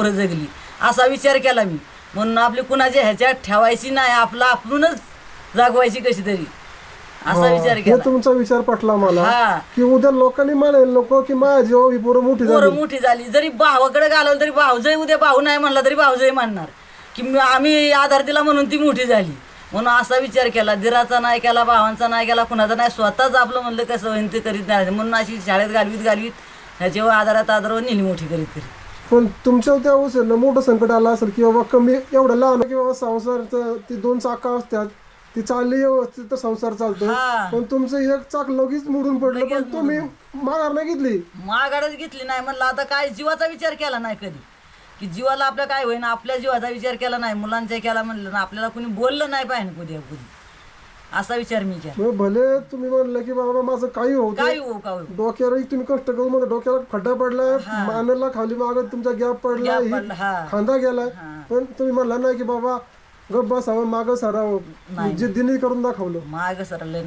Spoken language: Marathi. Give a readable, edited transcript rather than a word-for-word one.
पोरं जगली असा विचार केला मी. म्हणून आपली कुणाच्या ह्याच्यात ठेवायची नाही, आपला आपणच जागवायची कशी तरी असा विचार हे केला. तुमचा विचार पटला मला हा की उद्या लोकांनी म्हणायला नको की माझ्या जेव्हा ही पोरं मोठी पोरं झाली. मोठी झाली जरी भावाकडे घालवलं तरी भाऊजय उद्या भाऊ नाही म्हणला तरी भाऊजय म्हणणार की आम्ही आधार दिला म्हणून ती मोठी झाली. म्हणून असा विचार केला, दिराचा नाही केला, भावांचा नाही केला, कुणाचा नाही, स्वतःच आपलं म्हणलं कसं होईन ते करीत नाही. म्हणून अशी शाळेत घालवीत ह्याच्यावर आधारावर नेली मोठी करीत. पण तुमच्या त्या अवसरला मोठं संकट आलं असेल की बाबा कमी एवढं लहान की बाबा संसारचं ती 2 चाकं असतात ती चालली व्यवस्थित तर संसार चालतो. हा. पण तुमचं एक चाक लगेच मोडून पडलं पण तुम्ही माघार नाही घेतली. माघारच घेतली नाही. म्हणलं आता काय जीवाचा विचार केला नाही कधी की जीवाला आपल्या काय होईना, आपल्या जीवाचा विचार केला नाही, मुलांचा केला म्हणलं ना, आपल्याला कुणी बोललं नाही पाहिजे कधी असा विचार मी केला. मग भले तुम्ही म्हणलं की बाबा माझं काही होतं काय हो का हो डोक्याला तुम्ही कष्ट करून मला डोक्याला खड्डा पडलाय, मानेला खाली मागत तुमचा गॅप पडला, गॅप पडला, हा. खांदा गेलाय, पण तुम्ही म्हणला नाही की बाबा गप्प बसावं मागं सरावं, जिद्दीने करून दाखवलं. माग सरले